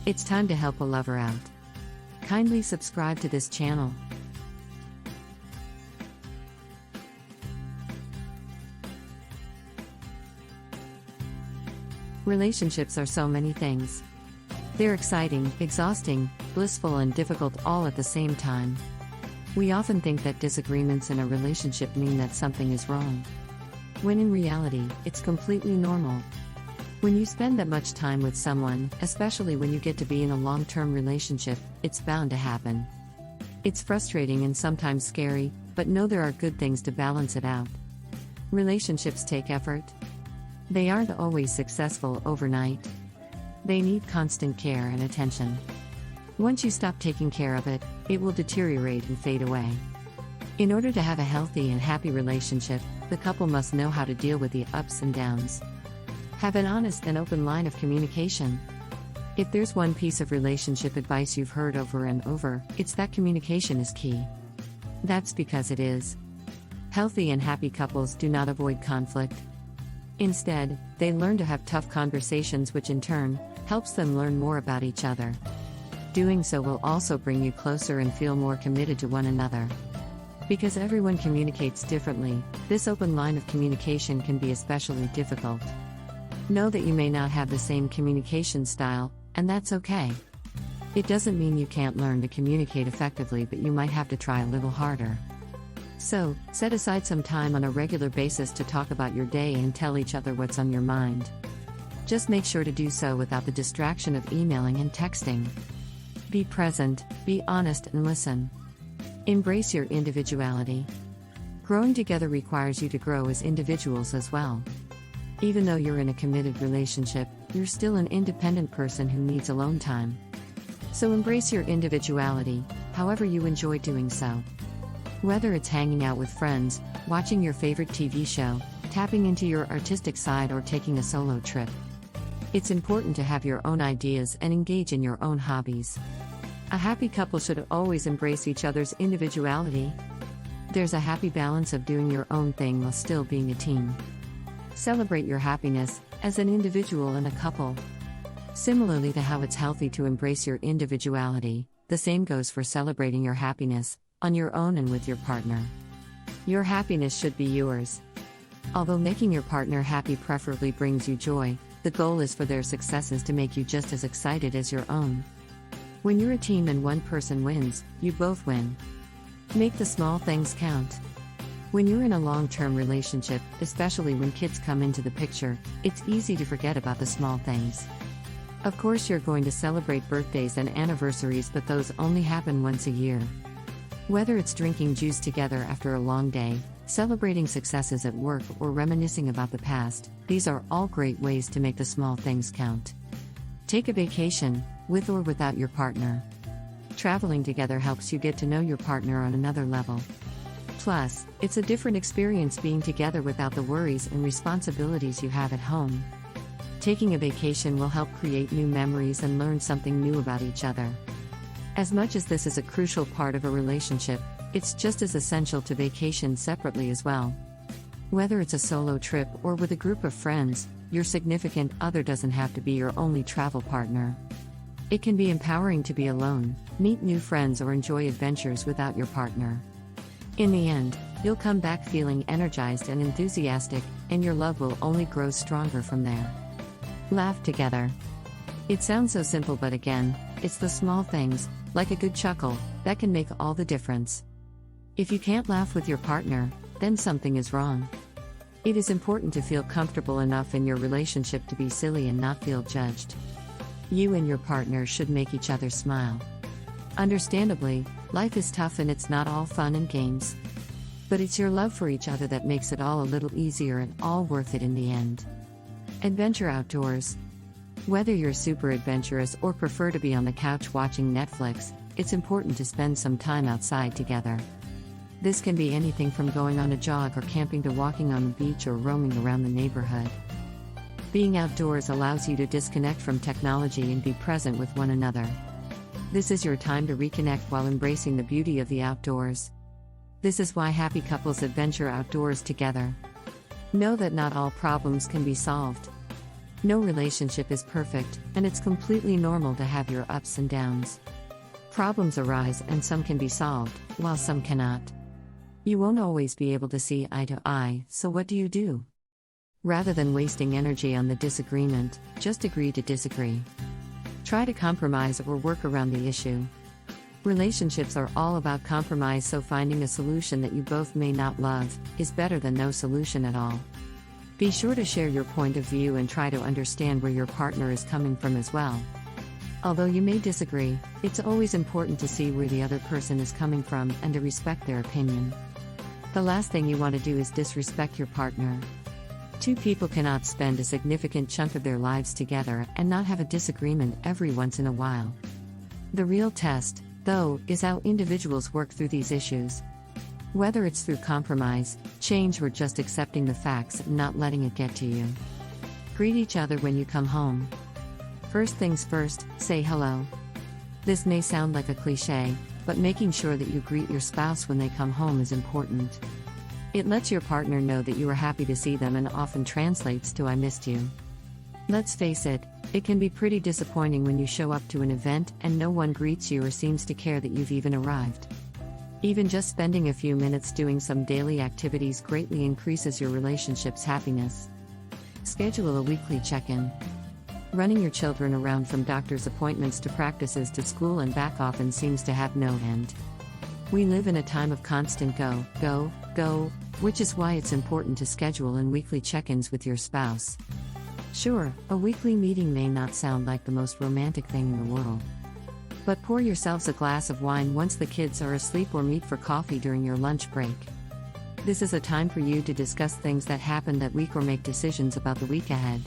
It's time to help a lover out. Kindly subscribe to this channel. Relationships are so many things. They're exciting, exhausting, blissful, and difficult all at the same time. We often think that disagreements in a relationship mean that something is wrong, when in reality, it's completely normal. When you spend that much time with someone, especially when you get to be in a long-term relationship, it's bound to happen. It's frustrating and sometimes scary, but know there are good things to balance it out. Relationships take effort. They aren't always successful overnight. They need constant care and attention. Once you stop taking care of it, it will deteriorate and fade away. In order to have a healthy and happy relationship, the couple must know how to deal with the ups and downs. Have an honest and open line of communication. If there's one piece of relationship advice you've heard over and over, it's that communication is key. That's because it is. Healthy and happy couples do not avoid conflict. Instead, they learn to have tough conversations, which in turn helps them learn more about each other. Doing so will also bring you closer and feel more committed to one another. Because everyone communicates differently, this open line of communication can be especially difficult. Know that you may not have the same communication style, and that's okay. It doesn't mean you can't learn to communicate effectively, but you might have to try a little harder. So, set aside some time on a regular basis to talk about your day and tell each other what's on your mind. Just make sure to do so without the distraction of emailing and texting. Be present, be honest, and listen. Embrace your individuality. Growing together requires you to grow as individuals as well. Even though you're in a committed relationship, you're still an independent person who needs alone time. So embrace your individuality, however you enjoy doing so. Whether it's hanging out with friends, watching your favorite TV show, tapping into your artistic side, or taking a solo trip. It's important to have your own ideas and engage in your own hobbies. A happy couple should always embrace each other's individuality. There's a happy balance of doing your own thing while still being a team. Celebrate your happiness as an individual and a couple. Similarly to how it's healthy to embrace your individuality, the same goes for celebrating your happiness on your own and with your partner. Your happiness should be yours. Although making your partner happy preferably brings you joy, the goal is for their successes to make you just as excited as your own. When you're a team and one person wins, you both win. Make the small things count. When you're in a long-term relationship, especially when kids come into the picture, it's easy to forget about the small things. Of course, you're going to celebrate birthdays and anniversaries, but those only happen once a year. Whether it's drinking juice together after a long day, celebrating successes at work, or reminiscing about the past, these are all great ways to make the small things count. Take a vacation, with or without your partner. Traveling together helps you get to know your partner on another level. Plus, it's a different experience being together without the worries and responsibilities you have at home. Taking a vacation will help create new memories and learn something new about each other. As much as this is a crucial part of a relationship, it's just as essential to vacation separately as well. Whether it's a solo trip or with a group of friends, your significant other doesn't have to be your only travel partner. It can be empowering to be alone, meet new friends, or enjoy adventures without your partner. In the end, you'll come back feeling energized and enthusiastic, and your love will only grow stronger from there. Laugh together. It sounds so simple, but again, it's the small things, like a good chuckle, that can make all the difference. If you can't laugh with your partner, then something is wrong. It is important to feel comfortable enough in your relationship to be silly and not feel judged. You and your partner should make each other smile. Understandably, life is tough and it's not all fun and games. But it's your love for each other that makes it all a little easier and all worth it in the end. Adventure outdoors. Whether you're super adventurous or prefer to be on the couch watching Netflix, it's important to spend some time outside together. This can be anything from going on a jog or camping to walking on the beach or roaming around the neighborhood. Being outdoors allows you to disconnect from technology and be present with one another. This is your time to reconnect while embracing the beauty of the outdoors. This is why happy couples adventure outdoors together. Know that not all problems can be solved. No relationship is perfect, and it's completely normal to have your ups and downs. Problems arise and some can be solved, while some cannot. You won't always be able to see eye to eye, so what do? Rather than wasting energy on the disagreement, just agree to disagree. Try to compromise or work around the issue. Relationships are all about compromise, so finding a solution that you both may not love is better than no solution at all. Be sure to share your point of view and try to understand where your partner is coming from as well. Although you may disagree, it's always important to see where the other person is coming from and to respect their opinion. The last thing you want to do is disrespect your partner. Two people cannot spend a significant chunk of their lives together and not have a disagreement every once in a while. The real test, though, is how individuals work through these issues. Whether it's through compromise, change, or just accepting the facts and not letting it get to you. Greet each other when you come home. First things first, say hello. This may sound like a cliché, but making sure that you greet your spouse when they come home is important. It lets your partner know that you are happy to see them and often translates to "I missed you." Let's face it, it can be pretty disappointing when you show up to an event and no one greets you or seems to care that you've even arrived. Even just spending a few minutes doing some daily activities greatly increases your relationship's happiness. Schedule a weekly check-in. Running your children around from doctor's appointments to practices to school and back often seems to have no end. We live in a time of constant go, go, go, which is why it's important to schedule in weekly check-ins with your spouse. Sure, a weekly meeting may not sound like the most romantic thing in the world. But pour yourselves a glass of wine once the kids are asleep or meet for coffee during your lunch break. This is a time for you to discuss things that happened that week or make decisions about the week ahead.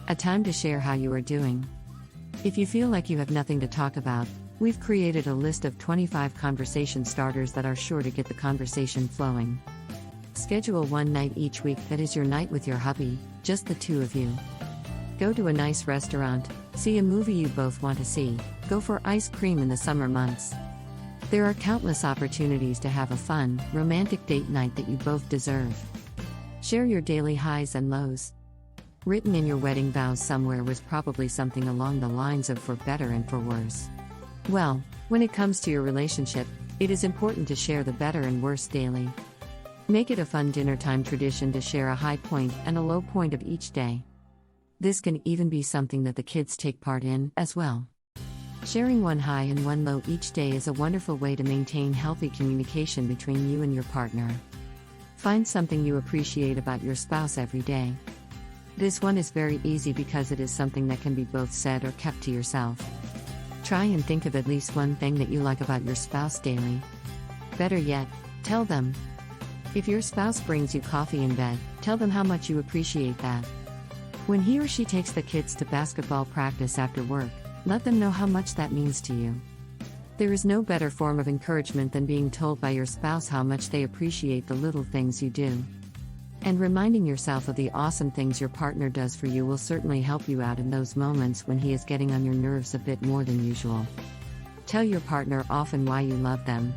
A time to share how you are doing. If you feel like you have nothing to talk about, we've created a list of 25 conversation starters that are sure to get the conversation flowing. Schedule one night each week that is your night with your hubby, just the two of you. Go to a nice restaurant, see a movie you both want to see, go for ice cream in the summer months. There are countless opportunities to have a fun, romantic date night that you both deserve. Share your daily highs and lows. Written in your wedding vows somewhere was probably something along the lines of "for better and for worse." Well, when it comes to your relationship, it is important to share the better and worse daily. Make it a fun dinner time tradition to share a high point and a low point of each day. This can even be something that the kids take part in, as well. Sharing one high and one low each day is a wonderful way to maintain healthy communication between you and your partner. Find something you appreciate about your spouse every day. This one is very easy because it is something that can be both said or kept to yourself. Try and think of at least one thing that you like about your spouse daily. Better yet, tell them. If your spouse brings you coffee in bed, tell them how much you appreciate that. When he or she takes the kids to basketball practice after work, let them know how much that means to you. There is no better form of encouragement than being told by your spouse how much they appreciate the little things you do. And reminding yourself of the awesome things your partner does for you will certainly help you out in those moments when he is getting on your nerves a bit more than usual. Tell your partner often why you love them.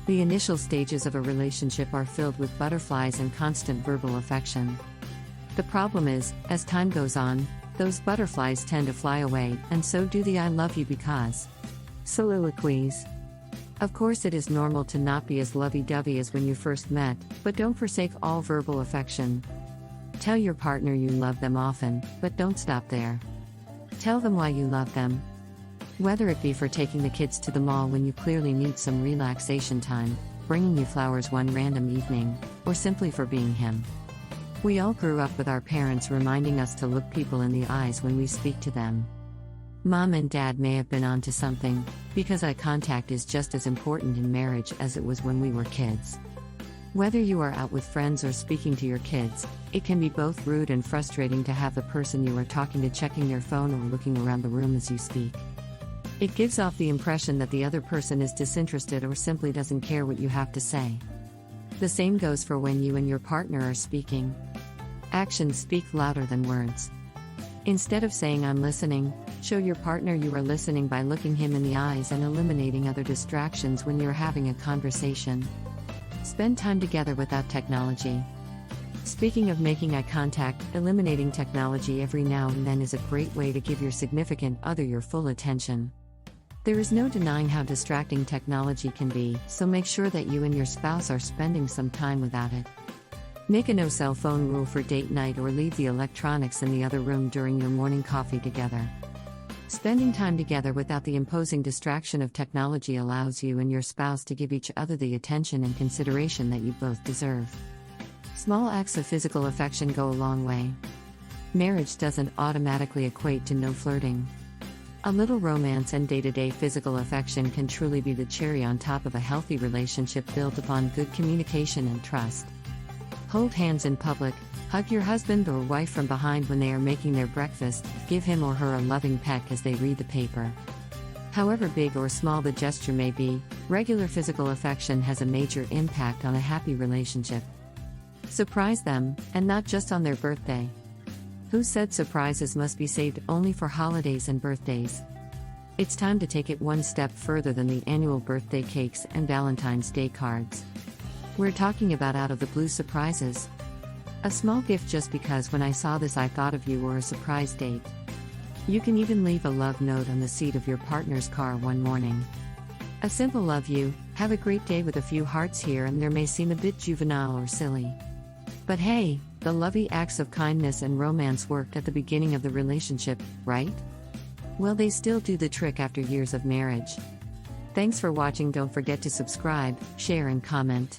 The initial stages of a relationship are filled with butterflies and constant verbal affection. The problem is, as time goes on, those butterflies tend to fly away, and so do the "I love you because" soliloquies. Of course, it is normal to not be as lovey-dovey as when you first met, but don't forsake all verbal affection. Tell your partner you love them often, but don't stop there. Tell them why you love them. Whether it be for taking the kids to the mall when you clearly need some relaxation time, bringing you flowers one random evening, or simply for being him. We all grew up with our parents reminding us to look people in the eyes when we speak to them. Mom and Dad may have been onto something, because eye contact is just as important in marriage as it was when we were kids. Whether you are out with friends or speaking to your kids, it can be both rude and frustrating to have the person you are talking to checking their phone or looking around the room as you speak. It gives off the impression that the other person is disinterested or simply doesn't care what you have to say. The same goes for when you and your partner are speaking. Actions speak louder than words. Instead of saying "I'm listening," show your partner you are listening by looking him in the eyes and eliminating other distractions when you're having a conversation. Spend time together without technology. Speaking of making eye contact, eliminating technology every now and then is a great way to give your significant other your full attention. There is no denying how distracting technology can be, so make sure that you and your spouse are spending some time without it. Make a no cell phone rule for date night or leave the electronics in the other room during your morning coffee together. Spending time together without the imposing distraction of technology allows you and your spouse to give each other the attention and consideration that you both deserve. Small acts of physical affection go a long way. Marriage doesn't automatically equate to no flirting. A little romance and day-to-day physical affection can truly be the cherry on top of a healthy relationship built upon good communication and trust. Hold hands in public, hug your husband or wife from behind when they are making their breakfast, give him or her a loving peck as they read the paper. However big or small the gesture may be, regular physical affection has a major impact on a happy relationship. Surprise them, and not just on their birthday. Who said surprises must be saved only for holidays and birthdays? It's time to take it one step further than the annual birthday cakes and Valentine's Day cards. We're talking about out-of-the-blue surprises. A small gift just because when I saw this I thought of you, or a surprise date. You can even leave a love note on the seat of your partner's car one morning. A simple love you, have a great day with a few hearts here and there may seem a bit juvenile or silly. But hey, the lovey acts of kindness and romance worked at the beginning of the relationship, right? Well, they still do the trick after years of marriage. Thanks for watching. Don't forget to subscribe, share and comment.